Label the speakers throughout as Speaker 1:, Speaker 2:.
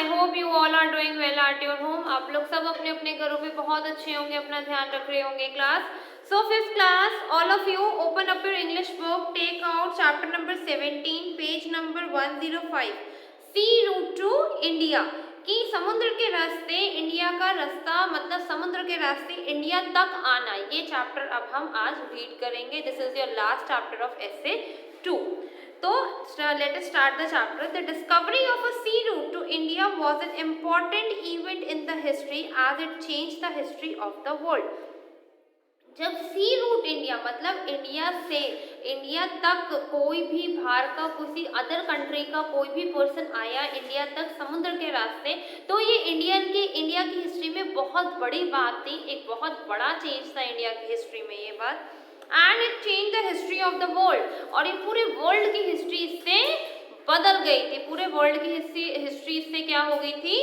Speaker 1: I hope you all are doing well at your home. आप लोग सब अपने अपने घरों पे बहुत अच्छे होंगे, अपना ध्यान रख रहे होंगे। Class so fifth class, all of you open up your English book, take out chapter number 17, page number 105, sea route to India. कि समुद्र के रास्ते इंडिया का रास्ता, मतलब समुद्र के रास्ते इंडिया तक आना, ये चैप्टर अब हम आज रीड करेंगे। This is your last chapter of essay 2. So let us start the chapter. The discovery of a sea route to India was an important event in the history as it changed the history of the world. जब सी root India मतलब India से India तक कोई भी बाहर का किसी other country का कोई भी पर्सन आया इंडिया तक समुद्र के रास्ते, तो ये इंडिया की हिस्ट्री में बहुत बड़ी बात थी, एक बहुत बड़ा चेंज था इंडिया की हिस्ट्री में ये बात। And it change the history of the world, और ये पूरे वर्ल्ड की हिस्ट्री से बदल गई थी, पूरे वर्ल्ड की हिस्ट्री से क्या हो गई थी,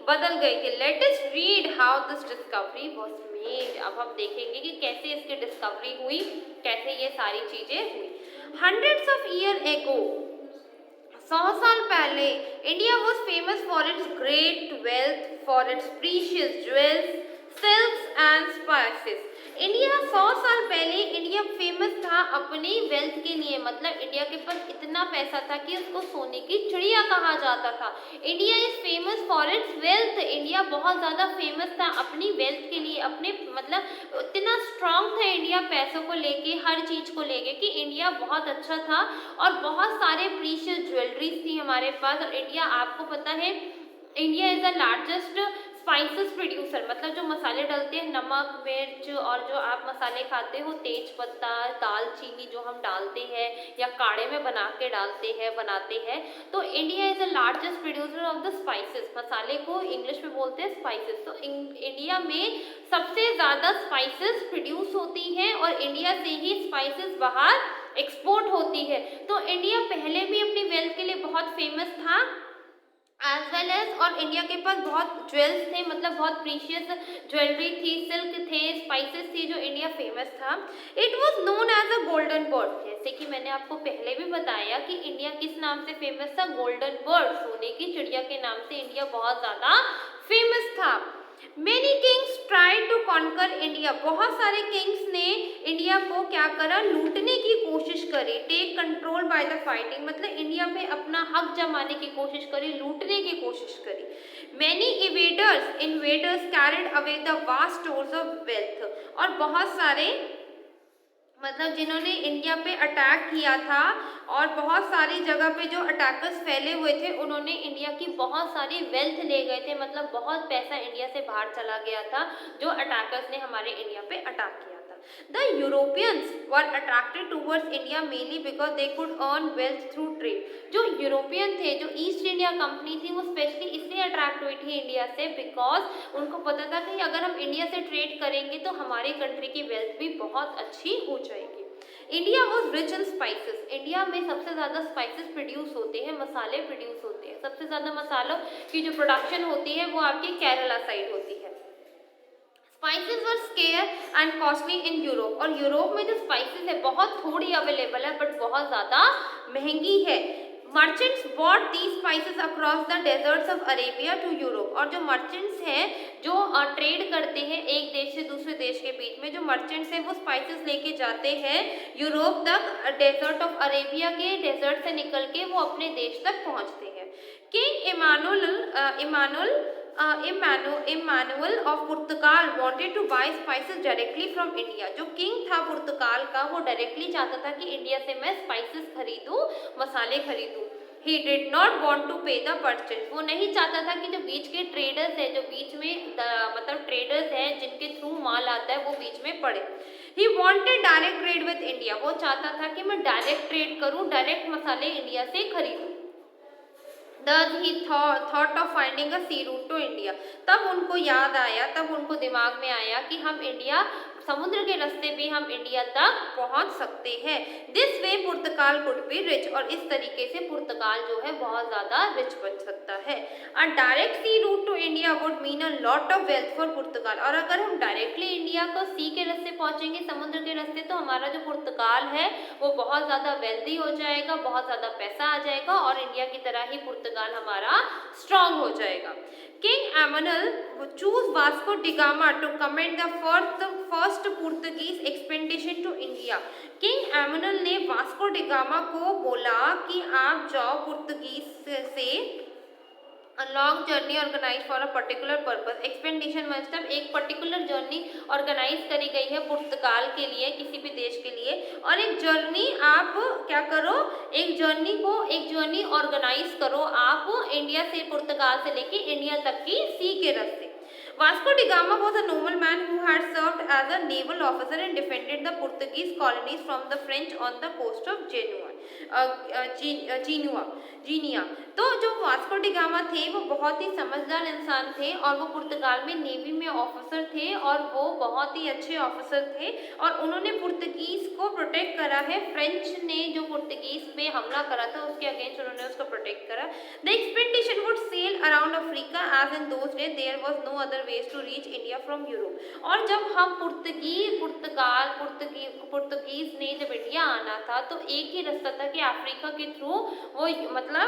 Speaker 1: बदल गई थी। Let us read how this discovery was made. अब हम देखेंगे कि कैसे इसकी डिस्कवरी हुई, कैसे ये सारी चीजें हुई। हंड्रेड्स ऑफ ईयर एगो, 100 साल पहले, India was famous for its great wealth, for its precious jewels, silks and spices. India 100 साल पहले इंडिया फेमस था अपनी वेल्थ के लिए, मतलब इंडिया के पास इतना पैसा था कि उसको सोने की चिड़िया कहा जाता था। India is famous for its wealth, India बहुत ज़्यादा फेमस था अपनी वेल्थ के लिए, अपने मतलब इतना स्ट्रांग था इंडिया पैसों को लेके, हर चीज़ को लेके, कि इंडिया बहुत अच्छा था और बहुत सारे प्रीशियस ज्वेलरीज थी हमारे पास। और इंडिया, आपको पता है, India is the largest spices producer, मतलब जो मसाले डलते हैं, नमक, मिर्च और जो आप मसाले खाते हो, तेज पत्ता, दालचीनी जो हम डालते हैं या काढ़े में बना के बनाते हैं, तो India is the largest producer of the spices. मसाले को इंग्लिश में बोलते हैं स्पाइसेस। तो इंडिया में सबसे ज़्यादा स्पाइसेस प्रोड्यूस होती हैं और इंडिया से ही स्पाइसेस बाहर एक्सपोर्ट होती है। तो इंडिया पहले भी अपनी वेल्थ के लिए बहुत फेमस था एज वेल एज, और इंडिया के पास बहुत ज्वेल्स थे, मतलब बहुत प्रीशियस ज्वेलरी थी, सिल्क थे, स्पाइसेस थी, जो इंडिया फेमस था। It was known as a golden bird, जैसे कि मैंने आपको पहले भी बताया कि इंडिया किस नाम से फेमस था, गोल्डन बर्ड, सोने की चिड़िया के नाम से इंडिया बहुत ज़्यादा फेमस था। Many kings tried to conquer India, बहुत सारे किंग्स ने इंडिया को क्या करा, लूटने की कोशिश करी। Take control by the fighting, मतलब इंडिया पे अपना हक जमाने की कोशिश करी, लूटने की कोशिश करी। Many invaders carried away the vast stores of wealth, और बहुत सारे मतलब जिन्होंने इंडिया पे अटैक किया था और बहुत सारी जगह पे जो अटैकर्स फैले हुए थे, उन्होंने इंडिया की बहुत सारी वेल्थ ले गए थे, मतलब बहुत पैसा इंडिया से बाहर चला गया था जो अटैकर्स ने हमारे इंडिया पे अटैक किया था। The Europeans were attracted towards India mainly because they could earn wealth through trade. जो यूरोपियन थे, जो ईस्ट इंडिया कंपनी थी, वो स्पेशली इसलिए अट्रैक्ट हुई थी इंडिया से बिकॉज उनको पता था कि अगर हम इंडिया से ट्रेड करेंगे तो हमारी कंट्री की वेल्थ भी बहुत अच्छी हो जाएगी। India was rich in spices, India में सबसे ज़्यादा स्पाइसेस प्रोड्यूस होते हैं, मसाले प्रोड्यूस होते हैं। सबसे ज़्यादा मसालों की जो प्रोडक्शन होती है वो आपकी केरला साइड होती है। Spices were square and costly in Europe, और यूरोप में जो स्पाइसेस है बहुत थोड़ी अवेलेबल है बट बहुत ज़्यादा महंगी है। Merchants bought the spices across the deserts of Arabia to Europe, और जो मर्चेंट्स हैं जो ट्रेड करते हैं एक देश से दूसरे देश के बीच में, जो मर्चेंट्स हैं वो स्पाइसेस लेके जाते हैं यूरोप तक, डेजर्ट ऑफ अरेबिया के डेजर्ट से निकल के वो अपने देश तक पहुंचते हैं। King Emmanuel of Portugal wanted to buy spices directly from India, जो किंग था पुर्तगाल का, वो डायरेक्टली चाहता था कि इंडिया से मैं स्पाइसेस खरीदूं, मसाले खरीदूं। He did not want to pay the purchase, वो नहीं चाहता था कि जो बीच के ट्रेडर्स हैं, जो बीच में मतलब ट्रेडर्स हैं जिनके थ्रू माल आता है, वो बीच में पड़े। He wanted direct trade with India, वो चाहता था कि मैं डायरेक्ट ट्रेड करूं, डायरेक्ट मसाले इंडिया से खरीदूं। Thus he thought of finding a sea route to India, तब उनको याद आया, तब उनको दिमाग में आया कि हम इंडिया समुद्र के रास्ते भी हम इंडिया तक पहुंच सकते हैं। This way Portugal could be rich, और इस तरीके से पुर्तगाल जो है बहुत ज़्यादा रिच बन सकता है। A direct sea route to India would mean a lot of wealth for Portugal, और अगर हम डायरेक्टली इंडिया को सी के रास्ते पहुंचेंगे, समुद्र के रास्ते, तो हमारा जो पुर्तगाल है वो बहुत ज़्यादा वेल्दी हो जाएगा, बहुत ज़्यादा पैसा आ जाएगा, और इंडिया की तरह ही पुर्तगाल हमारा स्ट्रांग हो जाएगा। King Manuel choose Vasco da Gama to command the first Portuguese expedition to India. King Manuel ने वास्को डिगामा को बोला कि आप जाओ पुर्तगीज से long journey organize for a particular purpose. Expedition मतलब एक पर्टिकुलर जर्नी ऑर्गेनाइज करी गई है पुर्तगाल के लिए, किसी भी देश के लिए, और एक जर्नी आप क्या करो, एक जर्नी ऑर्गेनाइज करो आप इंडिया से, पुर्तगाल से लेके इंडिया तक की सी के रास्ते। Vasco da Gama was a nobleman who had served as a naval officer and defended the Portuguese colonies from the French on the coast of जीनिया। तो जो वास्को डी गामा थे वो बहुत ही समझदार इंसान थे, और वो पुर्तगाल में नेवी में ऑफिसर थे, और वो बहुत ही अच्छे ऑफिसर थे, और उन्होंने पुर्तगीज को प्रोटेक्ट करा है। फ्रेंच ने जो पुर्तगीज पे हमला करा था उसके अगेंस्ट उन्होंने उसको प्रोटेक्ट करा। The expedition would sail around Africa as in those day there was no other ways to reach India from Europe. और जब हम पुर्तगीज ने जब इंडिया आना था तो एक ही रास्ता था कि अफ्रीका के थ्रू वो, मतलब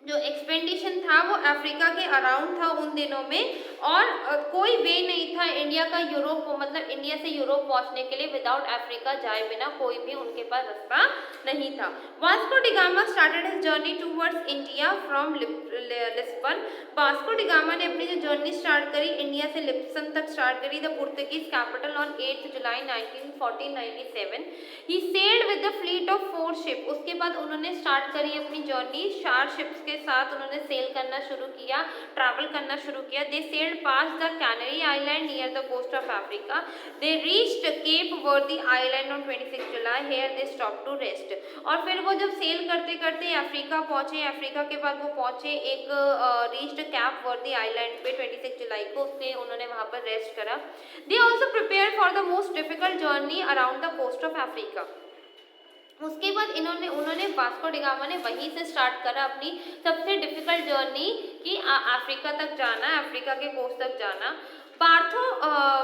Speaker 1: जो एक्सपेडिशन था वो अफ्रीका के अराउंड था उन दिनों में, और कोई वे नहीं था इंडिया का यूरोप, मतलब इंडिया से यूरोप पहुंचने के लिए विदाउट अफ्रीका जाए बिना कोई भी उनके पास रास्ता नहीं था। Vasco da gamma started his journey towards India from Lisbon. Vasco da gamma ने अपनी जो जर्नी स्टार्ट करी इंडिया से लिस्बन तक स्टार्ट करी, the Portuguese capital, on 8 July 1497। He sailed with the fleet of 4 ship. उसके बाद उन्होंने स्टार्ट करी अपनी जर्नी 4 शिप्स के साथ, उन्होंने सेल करना शुरू किया, ट्रैवल करना शुरू किया। They sailed past the Canary island near the coast of Africa. They reached Cape Verde island on 26 July. Here they stop to rest. और फिर वो जब सेल करते करते अफ्रीका पहुंचे, अफ्रीका के बाद वो पहुंचे एक रीच्ड कैप वर्दी आइलैंड पे 26 जुलाई को, उसने उन्होंने वहां पर रेस्ट करा। They also prepare for the most difficult journey around the coast of Africa. उसके बाद उन्होंने वास्को डी गामा ने वहीं से स्टार्ट करा अपनी सबसे डिफिकल्ट जर्नी कि अफ्रीका तक जाना, अफ्रीका के कोस्ट तक जाना।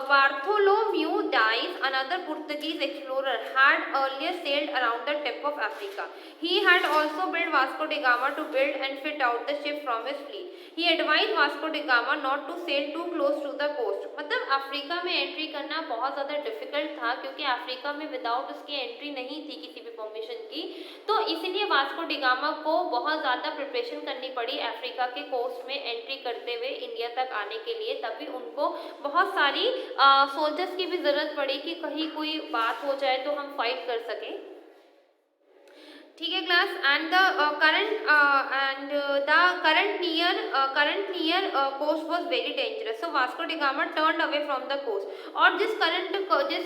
Speaker 1: Bartholomew Dias, another Portuguese explorer, had earlier sailed around the tip of Africa. He had also built Vasco da Gama to build and fit out the ship from his fleet. He advised Vasco da Gama not to sail too close to the coast. मतलब Africa में entry करना बहुत ज़्यादा difficult था, क्योंकि Africa में without उसकी entry नहीं थी किसी भी परमिशन की, तो इसीलिए वास्को डी गामा को बहुत ज़्यादा प्रिपरेशन करनी पड़ी अफ्रीका के कोस्ट में एंट्री करते हुए इंडिया तक आने के लिए। तभी उनको बहुत सारी सोल्जर्स की भी ज़रूरत पड़ी कि कहीं कोई बात हो जाए तो हम फाइट कर सकें। ठीक है class. And the current near coast was very dangerous, so Vasco da Gama turned away from the coast. और जिस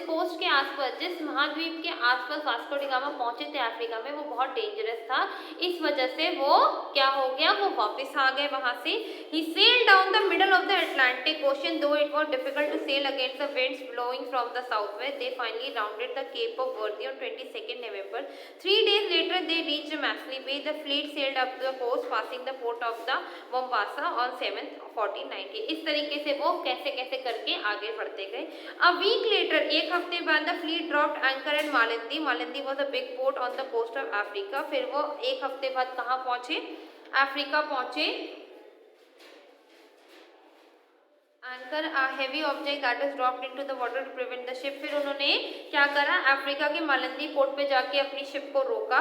Speaker 1: कोस्ट के आसपास, जिस महाद्वीप के आसपास वास्को डी गामा पहुंचे थे अफ्रीका में, वो बहुत डेंजरस था, इस वजह से वो क्या हो गया, वो वापस आ गए वहां से। He sailed down the middle of the Atlantic ocean, though it was difficult to sail against the winds blowing from the south west. They finally rounded the cape of Verde on 22 November. 3 days later they reached Masli Bay. The fleet sailed up the coast, passing the port of the Mombasa on 7th 1490। इस तरीके से वो कैसे कैसे करके आगे बढ़ते गए। A week later, एक हफ्ते बाद the fleet dropped anchor at Malindi. Malindi was a big port on the coast of Africa। फिर वो एक हफ्ते बाद कहाँ पहुँचे, अफ्रीका पहुँचे। Anchor heavy object that is dropped into the water to prevent the ship. फिर उन्होंने क्या करा, अफ्रीका के मालंदी पोर्ट पे जाके अपनी शिप को रोका।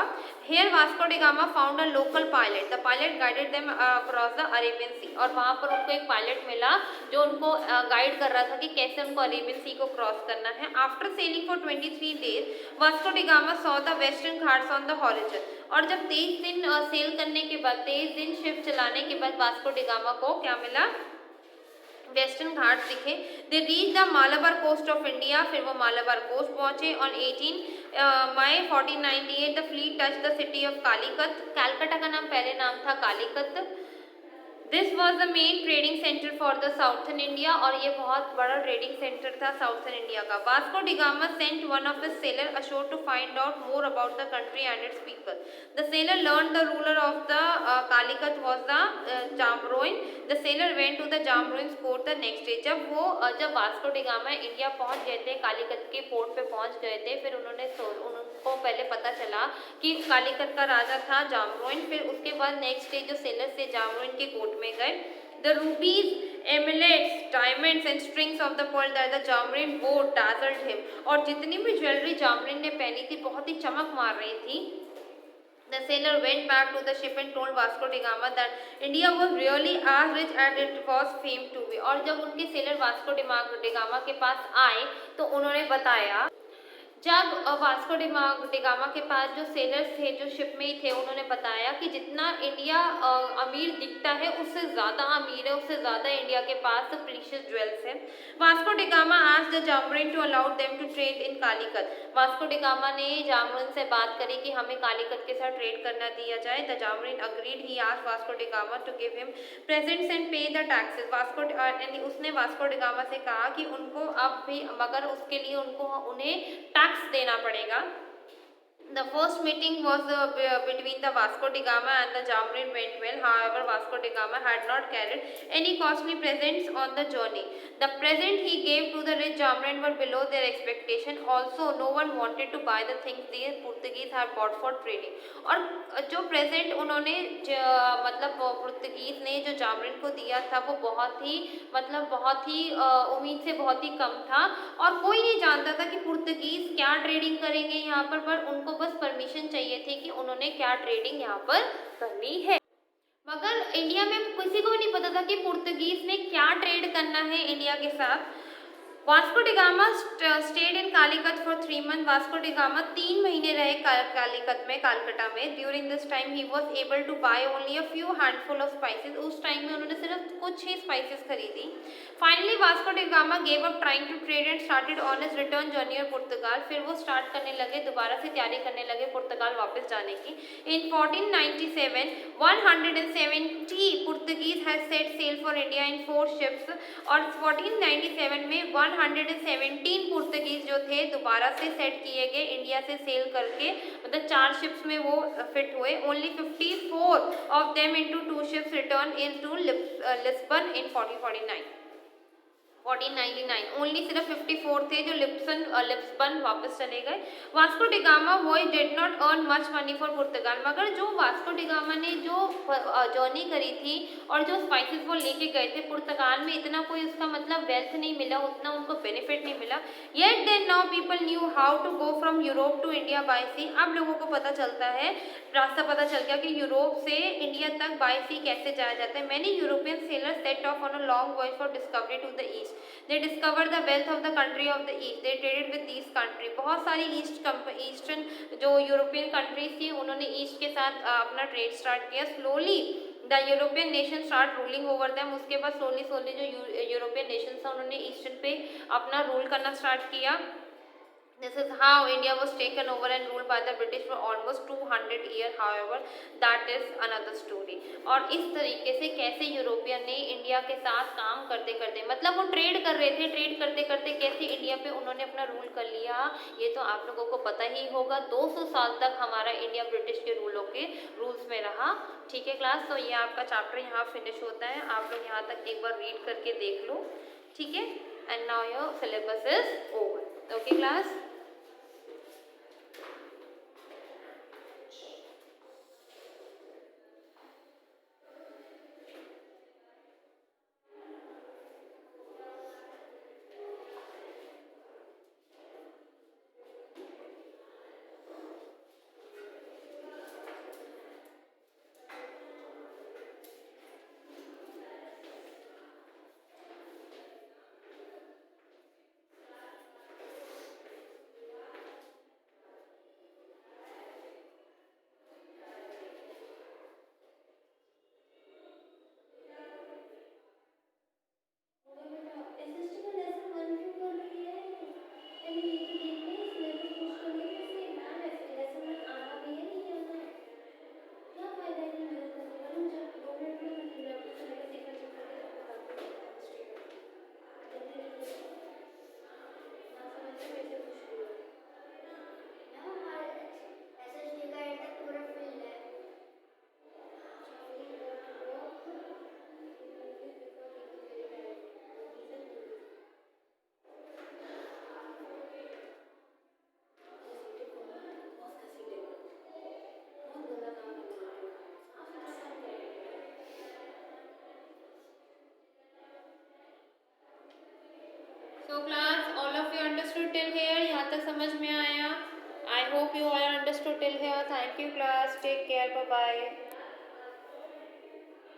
Speaker 1: Here Vasco da Gama found a local pilot. The pilot guided them across the Arabian sea. और वहाँ पर उनको एक पायलट मिला जो उनको गाइड कर रहा था कि कैसे उनको अरेबियन सी को क्रॉस करना है। After selling for 23 days, Vasco da gamma saw the western Ghats on the horizon. और जब 23 दिन सेल करने के बाद, 23 दिन शिप चलाने के बाद वास्को डी गामा को क्या मिला, वेस्टर्न घाट दिखे। They reach the Malabar coast of India. फिर वो मालाबार कोस्ट पहुंचे। On 18 May 1498 the fleet touch the city of Calicut. Calcutta का नाम पहले नाम था Calicut. This was the main trading centre for the southern India, और ये बहुत बड़ा ट्रेडिंग सेंटर था साउथर्न इंडिया का। Vasco da Gama sent one of his sailor ashore to find out more about the country and it's people. The sailor learn the ruler of the Calicut was the Zamorin. The sailor went to the Zamorin court the next day. जब Vasco da Gama India पहुंच गए थे, कालीकत के port पे पहुंच गए थे, फिर उनको पहले पता चला कि कालीकत का राजा था जामरोइन। फिर उसके बाद नेक्स्ट डे जो सेलर थे जामरोइन के कोर्ट में गए। The rubies, amulets, diamonds and strings of the pearl that the Zamorin wore dazzled him, और जितनी भी ज्वेलरी जामरोइन ने पहनी थी बहुत ही चमक मार रही थी। The sailor went back to the ship and told Vasco da Gama that India was really as rich as it was famed to be। और जब उनके सेलर वास्को डा गामा के पास आए तो उन्होंने बताया, जब वास्को डिगामा के पास जो सेलर्स थे जो शिप में ही थे, उन्होंने बताया कि जितना इंडिया अमीर दिखता है उससे ज़्यादा अमीर है, उससे ज़्यादा इंडिया के पास प्रीशियस ज्वेल्स है। Vasco da Gama asked the Zamorin to allow them to trade in Calicut. Vasco da Gama ने जामरोइन से बात करी कि हमें कालीकत के साथ ट्रेड करना दिया जाए। The Zamorin agreed. He asked Vasco da Gama to give him presents and pay the taxes. उसने वास्को डिगामा से कहा कि उनको अब भी, मगर उसके लिए उन्हें टैक्स देना पड़ेगा। The first meeting was between the Vasco da Gama and the Jamorin went well. However, Vasco da Gama had not carried any costly presents on the journey. The present he gave to the rich Jamorin were below their expectation. Also, no one wanted to buy the things these Portuguese had bought for trading. और जो present उन्होंने मतलब Portuguese ने जो जामरिन को दिया था वो बहुत ही उम्मीद से बहुत ही कम था, और कोई नहीं जानता था कि पुर्तगीज क्या ट्रेडिंग करेंगे यहाँ पर उनको बस परमिशन चाहिए थी कि उन्होंने क्या ट्रेडिंग यहाँ पर करनी है। मगर इंडिया में किसी को भी नहीं पता था कि पुर्तगीज ने क्या ट्रेड करना है इंडिया के साथ। Vasco da Gama stayed in Calicut for 3 months। Vasco da Gama 3 महीने रहे कालीकत में, कालकटा में। During this time he was able to buy only a few handful of spices. उस टाइम में उन्होंने सिर्फ कुछ ही स्पाइसेस खरीदी। Finally Vasco da Gama gave up trying to trade and started on his return journey of Portugal. फिर वो start करने लगे, दोबारा से तैयारी करने लगे पुर्तगाल वापस जाने की। In 1497 170 Portuguese had set sail for India in 4 ships। और 1497 में 117 पुर्तगीज जो थे दोबारा से सेट किए गए इंडिया से सेल करके, मतलब 4 शिप्स में वो फिट हुए। Only 54 of them into 2 ships return into Lisbon in 1499। Only सिर्फ 54 थे जो लिस्बन वापस चले गए। Vasco da Gama voyage did not earn much money for Portugal. मगर जो वास्को डा गामा ने जो जर्नी करी थी और जो स्पाइसेस वो लेके गए थे पुर्तगाल में, इतना कोई उसका मतलब वेल्थ नहीं मिला, उतना उनको बेनिफिट नहीं मिला। Yet then now people knew how to go from Europe to India by sea. अब लोगों को पता चलता है, रास्ता पता चल गया कि यूरोप से इंडिया तक बाय सी कैसे जाया जाता है। Many European sailors set off on a long voyage for discovery to the east. They discovered the wealth of the country of the east. They traded with these country। बहुत सारी eastern जो European countries थी उन्होंने east के साथ अपना trade start किया। Slowly the European nation start ruling over them. उसके बाद स्लोली जो यूरोपियन नेशन था उन्होंने ईस्टर्न पे अपना रूल करना स्टार्ट किया। This is how India was taken over and ruled by the British for almost 200 years। However, that is another story। और इस तरीके से कैसे यूरोपियन ने इंडिया के साथ काम करते करते, मतलब वो ट्रेड कर रहे थे, ट्रेड करते करते कैसे इंडिया पे उन्होंने अपना रूल कर लिया, ये तो आप लोगों को पता ही होगा। 200 साल तक हमारा इंडिया ब्रिटिश के रूल्स में रहा। ठीक है क्लास, तो ये आपका चैप्टर यहाँ फिनिश होता है। आप लोग यहाँ तक एक बार रीड करके देख लो, ठीक है। And now your syllabus is over. Okay class. So class all of you understood till here, यहाँ तक समझ में आया? I hope you all understood till here. Thank you class, take care, bye bye.